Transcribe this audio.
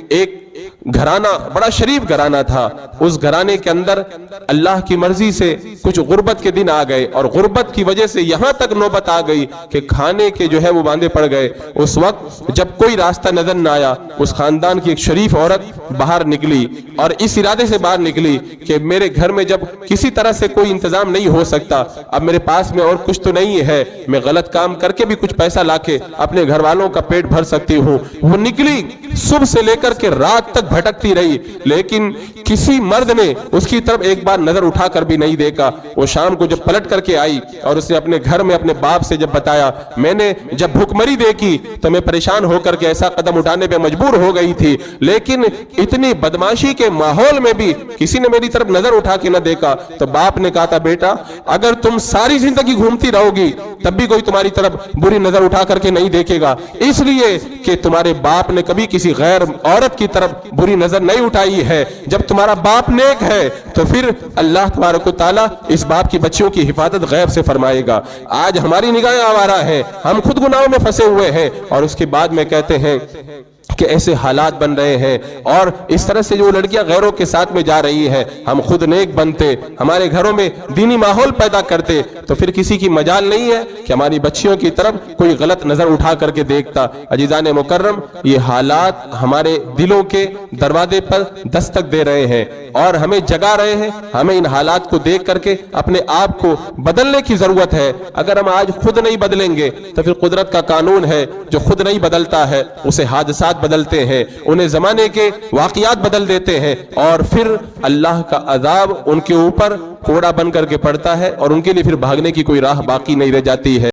ایک گھرانہ بڑا شریف گھرانہ تھا، اس گھرانے کے اندر اللہ کی مرضی سے کچھ غربت کے دن آ گئے، اور غربت کی وجہ سے یہاں تک نوبت آ گئی کہ کھانے کے جو ہے وہ باندھے پڑ گئے۔ اس وقت جب کوئی راستہ نظر نہ آیا، اس خاندان کی ایک شریف عورت باہر نکلی اور اس ارادے سے باہر نکلی کہ میرے گھر میں جب کسی طرح سے کوئی انتظام نہیں ہو سکتا، اب میرے پاس میں اور کچھ تو نہیں ہے، میں غلط کام کر کے بھی کچھ پیسہ لا کے اپنے گھر والوں کا پیٹ بھر سکتی ہوں۔ وہ نکلی، صبح سے لے کر کے رات تک بھٹکتی رہی، لیکن کسی مرد نے اس کی طرف ایک بار نظر اٹھا کر بھی نہیں دیکھا۔ وہ شام کو جب پلٹ کر کے آئی اور اس نے اپنے گھر میں اپنے باپ سے جب بتایا، میں نے جب بھوک مری دیکھی تو میں پریشان ہو کر کے ایسا قدم اٹھانے پہ مجبور ہو گئی تھی، لیکن اتنی بدماشی کے ماحول میں بھی کسی نے میری طرف نظر اٹھا کے نہ دیکھا۔ تو باپ نے کہا تھا، بیٹا اگر تم ساری زندگی گھومتی رہو گی تب بھی کوئی تمہاری طرف بری نظر اٹھا کر کے نہیں دیکھے گا، اس لیے کہ تمہارے باپ نے کبھی کسی غیر عورت کی طرف بری نظر نہیں اٹھائی ہے۔ جب تمہارا باپ نیک ہے تو پھر اللہ تبارک و تعالیٰ اس باپ کی بچیوں کی حفاظت غیب سے فرمائے گا۔ آج ہماری نگاہیں آوارہ ہیں، ہم خود گناہوں میں پھنسے ہوئے ہیں، اور اس کے بعد میں کہتے ہیں کہ ایسے حالات بن رہے ہیں، اور اس طرح سے جو لڑکیاں غیروں کے ساتھ میں جا رہی ہیں، ہم خود نیک بنتے، ہمارے گھروں میں دینی ماحول پیدا کرتے تو پھر کسی کی مجال نہیں ہے کہ ہماری بچیوں کی طرف کوئی غلط نظر اٹھا کر کے دیکھتا۔ عزیزان مکرم، یہ حالات ہمارے دلوں کے دروازے پر دستک دے رہے ہیں اور ہمیں جگا رہے ہیں۔ ہمیں ان حالات کو دیکھ کر کے اپنے آپ کو بدلنے کی ضرورت ہے۔ اگر ہم آج خود نہیں بدلیں گے تو پھر قدرت کا قانون ہے، جو خود نہیں بدلتا ہے اسے حادثات بدلتے ہیں، انہیں زمانے کے واقعات بدل دیتے ہیں، اور پھر اللہ کا عذاب ان کے اوپر کوڑا بن کر کے پڑتا ہے، اور ان کے لیے پھر بھاگنے کی کوئی راہ باقی نہیں رہ جاتی ہے۔